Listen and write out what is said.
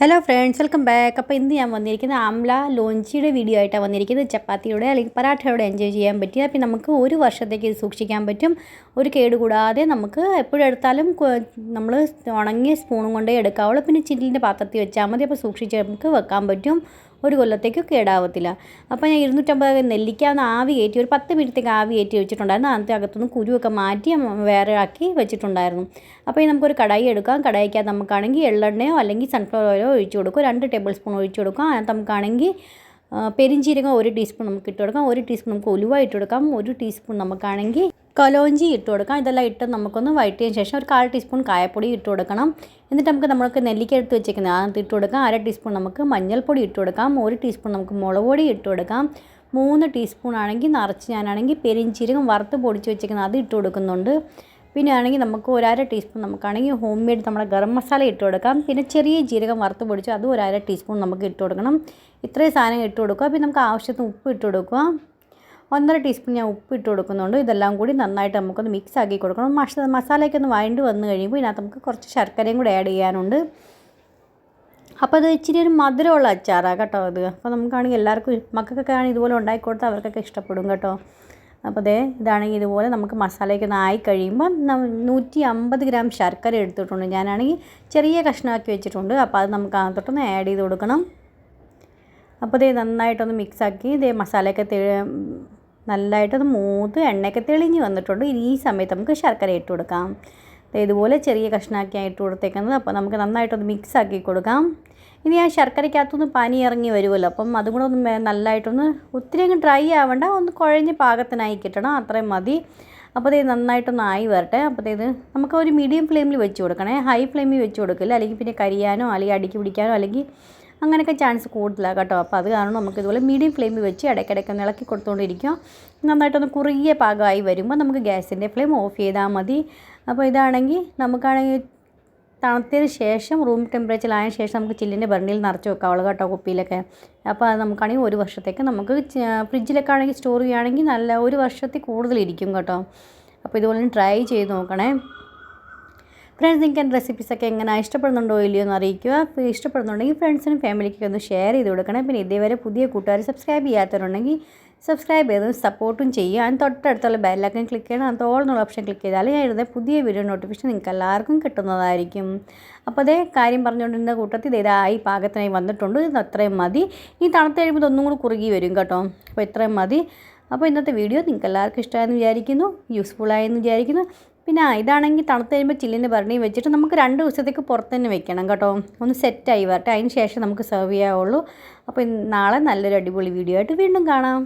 Hello friends, welcome back. അപ്പോൾ ഇന്ന് ഞാൻ വന്നിരിക്കുന്നത് ആംല ലോഞ്ചിയുടെ വീഡിയോ ആയിട്ടാണ് വന്നിരിക്കുന്നത്. ചപ്പാത്തിയുടെ അല്ലെങ്കിൽ പരാഠയോടെ എൻജോയ് ചെയ്യാൻ പറ്റിയ, പിന്നെ നമുക്ക് ഒരു വർഷത്തേക്ക് ഇത് സൂക്ഷിക്കാൻ പറ്റും. ഒരു കേടുകൂടാതെ നമുക്ക് എപ്പോഴും എടുത്താലും നമ്മൾ ഉണങ്ങിയ സ്പൂണും കൊണ്ടേ എടുക്കാവുള്ളൂ. പിന്നെ ചില്ലിൻ്റെ പാത്രത്തിൽ വെച്ചാൽ മതി. അപ്പോൾ സൂക്ഷിച്ച് നമുക്ക് വെക്കാൻ പറ്റും. ഒരു കൊല്ലത്തേക്ക് കേടാവത്തില്ല. അപ്പോൾ ഞാൻ 250 നെല്ലിക്ക ഒന്ന് ആവി കയറ്റി ഒരു 10 മിനിറ്റത്തേക്ക് ആവി കയറ്റി വെച്ചിട്ടുണ്ടായിരുന്നു. അതിനകത്ത് അകത്തുനിന്ന് കുരുവൊക്കെ മാറ്റി വേറെ ആക്കി വെച്ചിട്ടുണ്ടായിരുന്നു. അപ്പോൾ ഈ നമുക്കൊരു കടായി എടുക്കാം. കടായിക്കകത്ത് നമുക്കാണെങ്കിൽ എള്ളെണ്ണയോ അല്ലെങ്കിൽ സൺഫ്ലവർ ഓയിലോ ഒഴിച്ച് കൊടുക്കും. 2 ടേബിൾ സ്പൂൺ ഒഴിച്ച് കൊടുക്കാം. അതിനകത്ത് നമുക്കാണെങ്കിൽ പെരിഞ്ചീരകം 1 ടീസ്പൂൺ നമുക്ക് ഇട്ട് കൊടുക്കാം. 1 ടീസ്പൂൺ നമുക്ക് ഉലുവ ഇട്ട് കൊടുക്കാം. 1 ടീസ്പൂൺ നമുക്കാണെങ്കിൽ കലോഞ്ചി ഇട്ട് കൊടുക്കാം. ഇതെല്ലാം ഇട്ട് നമുക്കൊന്ന് വഴറ്റിയതിന് ശേഷം ഒരു 1/4 ടീസ്പൂൺ കായപ്പൊടി ഇട്ട് കൊടുക്കണം. എന്നിട്ട് നമ്മൾക്ക് നെല്ലിക്ക എടുത്ത് വെച്ചേക്കുന്നത് അതിനകത്ത് ഇട്ട് കൊടുക്കാം. 1/2 ടീസ്പൂൺ നമുക്ക് മഞ്ഞൾപ്പൊടി ഇട്ട് കൊടുക്കാം. 1 ടീസ്പൂൺ നമുക്ക് മുളക് പൊടി ഇട്ട് കൊടുക്കാം. 3 ടീസ്പൂൺ ആണെങ്കിൽ നിറച്ച് ഞാനാണെങ്കിൽ പെരിഞ്ചീരകം വറുത്ത് പൊടിച്ച് വെച്ചേക്കുന്നത് അത് ഇട്ട് കൊടുക്കുന്നുണ്ട്. പിന്നെ ആണെങ്കിൽ നമുക്ക് 1/2 ടീസ്പൂൺ നമുക്കാണെങ്കിൽ ഹോം മെയ്ഡ് നമ്മുടെ ഗരം മസാല ഇട്ട് കൊടുക്കാം. പിന്നെ ചെറിയ ജീരകം വറുത്ത് പൊടിച്ച് അതും 1/2 ടീസ്പൂൺ നമുക്ക് ഇട്ട് കൊടുക്കണം. ഇത്രയും സാധനം ഇട്ട് കൊടുക്കുക. പിന്നെ നമുക്ക് ആവശ്യത്തിന് ഉപ്പ് ഇട്ട് കൊടുക്കുക. 1/2 ടീസ്പൂൺ ഞാൻ ഉപ്പ് ഇട്ട് കൊടുക്കുന്നുണ്ട്. ഇതെല്ലാം കൂടി നന്നായിട്ട് നമുക്കൊന്ന് മിക്സ് ആക്കി കൊടുക്കണം. മസാലയൊക്കെ ഒന്ന് വഴണ്ട് വന്ന് കഴിയുമ്പോൾ ഇതിനകത്ത് നമുക്ക് കുറച്ച് ശർക്കരയും കൂടി ആഡ് ചെയ്യാനുണ്ട്. അപ്പോൾ അത് ഇച്ചിരി ഒരു മധുരമുള്ള അച്ചാറാണ് കേട്ടോ അത്. അപ്പോൾ നമുക്കാണെങ്കിൽ എല്ലാവർക്കും മക്കൾക്കൊക്കെ ആണെങ്കിൽ ഇതുപോലെ ഉണ്ടാക്കി കൊടുത്താൽ അവർക്കൊക്കെ ഇഷ്ടപ്പെടും കേട്ടോ. അപ്പോൾ ഇതാണെങ്കിൽ ഇതുപോലെ നമുക്ക് മസാലയൊക്കെ ഒന്ന് ആയി കഴിയുമ്പോൾ 150 ഗ്രാം ശർക്കര എടുത്തിട്ടുണ്ട്. ഞാനാണെങ്കിൽ ചെറിയ കഷ്ണമാക്കി വെച്ചിട്ടുണ്ട്. അപ്പോൾ അത് നമുക്ക് അതിനകത്തോട്ടൊന്ന് ആഡ് ചെയ്ത് കൊടുക്കണം. അപ്പോൾ നന്നായിട്ടൊന്ന് മിക്സാക്കി മസാലയൊക്കെ നല്ലതായിട്ടൊന്ന് മൂത്ത് എണ്ണയൊക്കെ തെളിഞ്ഞ് വന്നിട്ടുണ്ട്. ഈ സമയത്ത് നമുക്ക് ശർക്കര ഇട്ട് കൊടുക്കാം. ഇതുപോലെ ചെറിയ കഷ്ണമാക്കിയാണ് ഇട്ട് കൊടുത്തേക്കുന്നത്. അപ്പോൾ നമുക്ക് നന്നായിട്ടൊന്ന് മിക്സാക്കി കൊടുക്കാം. ഇനി ആ ശർക്കരയ്ക്കകത്തൊന്ന് പനി ഇറങ്ങി വരുമല്ലോ, അപ്പം അതും കൂടെ ഒന്ന് നല്ലതായിട്ടൊന്ന് ഒത്തിരി അങ്ങ് ഡ്രൈ ആവണ്ട, ഒന്ന് കുഴഞ്ഞ് പാകത്തിനായി കിട്ടണം, അത്രയും മതി. അപ്പോൾ നന്നായിട്ടൊന്ന് ആയി വരട്ടെ. അപ്പോൾ നമുക്ക് ഒരു മീഡിയം ഫ്ലെയിമിൽ വെച്ച് കൊടുക്കണേ, ഹൈ ഫ്ലെയിമിൽ വെച്ച് കൊടുക്കില്ല, അല്ലെങ്കിൽ പിന്നെ കരിയാനോ അല്ലെങ്കിൽ അടിക്ക് പിടിക്കാനോ അല്ലെങ്കിൽ അങ്ങനെയൊക്കെ ചാൻസ് കൂടുതലാണ് കേട്ടോ. അപ്പോൾ അത് കാരണം നമുക്ക് ഇതുപോലെ മീഡിയം ഫ്ലെയിമിൽ വെച്ച് ഇടയ്ക്കിടയ്ക്ക് ഇളക്കി കൊടുത്തുകൊണ്ടിരിക്കുക. നന്നായിട്ടൊന്ന് കുറുകിയ പാകമായി വരുമ്പോൾ നമുക്ക് ഗ്യാസിൻ്റെ ഫ്ലെയിം ഓഫ് ചെയ്താൽ മതി. അപ്പോൾ ഇതാണെങ്കിൽ നമുക്കാണെങ്കിൽ തണുത്തതിന് ശേഷം റൂം ടെമ്പറേച്ചറിലായ ശേഷം നമുക്ക് ചില്ലിൻ്റെ ഭരണിയിൽ നിറച്ച് വെക്കാവുള്ളൂ കേട്ടോ, കുപ്പിയിലൊക്കെ. അപ്പോൾ അത് നമുക്കാണെങ്കിൽ ഒരു വർഷത്തേക്ക് നമുക്ക് ഫ്രിഡ്ജിലൊക്കെ ആണെങ്കിൽ സ്റ്റോർ ചെയ്യുകയാണെങ്കിൽ നല്ല ഒരു വർഷത്തിൽ കൂടുതലിരിക്കും കേട്ടോ. അപ്പോൾ ഇതുപോലെ ട്രൈ ചെയ്ത് നോക്കണേ ഫ്രണ്ട്സ്. നിങ്ങൾക്ക് എൻ്റെ റെസിപ്പീസൊക്കെ എങ്ങനെ ഇഷ്ടപ്പെടുന്നുണ്ടോ ഇല്ലയോ എന്ന് അറിയിക്കുക. ഇഷ്ടപ്പെടുന്നുണ്ടെങ്കിൽ ഫ്രണ്ട്സിനും ഫാമിലിക്കൊക്കെ ഒന്ന് ഷെയർ ചെയ്ത് കൊടുക്കണേ. പിന്നെ ഇതേവരെ പുതിയ കൂട്ടുകാർ സബ്സ്ക്രൈബ് ചെയ്യാത്തവരുണ്ടെങ്കിൽ സബ്സ്ക്രൈബ് ചെയ്ത് സപ്പോർട്ടും ചെയ്യുക. അതിന് തൊട്ടടുത്തുള്ള ബെല്ലൈക്കൺ ക്ലിക്ക് ചെയ്യണം. അത് ഓൾ എന്നുള്ള ഓപ്ഷൻ ക്ലിക്ക് ചെയ്താൽ ഞാൻ എഴുതുന്ന പുതിയ വീഡിയോ നോട്ടിഫിക്കേഷൻ നിങ്ങൾക്ക് എല്ലാവർക്കും കിട്ടുന്നതായിരിക്കും. അപ്പോൾ കാര്യം പറഞ്ഞുകൊണ്ടിരുന്ന കൂട്ടത്തിൽ ഇതായി പാകത്തിനായി വന്നിട്ടുണ്ട്. ഇത് അത്രയും മതി. ഈ തണുത്ത് കഴിയുമ്പോൾ ഇതൊന്നും കൂടി കുറുകി വരും കേട്ടോ. അപ്പോൾ ഇത്രയും മതി. അപ്പോൾ ഇന്നത്തെ വീഡിയോ നിങ്ങൾക്ക് എല്ലാവർക്കും ഇഷ്ടമായെന്ന് വിചാരിക്കുന്നു, യൂസ്ഫുള്ളായെന്ന് വിചാരിക്കുന്നു. പിന്നെ ഇതാണെങ്കിൽ തണുത്ത് കഴിയുമ്പോൾ ചില്ലിൻ്റെ ഭരണി വെച്ചിട്ട് നമുക്ക് 2 ദിവസത്തേക്ക് പുറത്ത് തന്നെ വെക്കണം കേട്ടോ, ഒന്ന് സെറ്റായി വരട്ടെ. അതിന് ശേഷം നമുക്ക് സെർവ് ചെയ്യാവുള്ളൂ. അപ്പോൾ നാളെ നല്ലൊരു അടിപൊളി വീഡിയോ ആയിട്ട് വീണ്ടും കാണാം.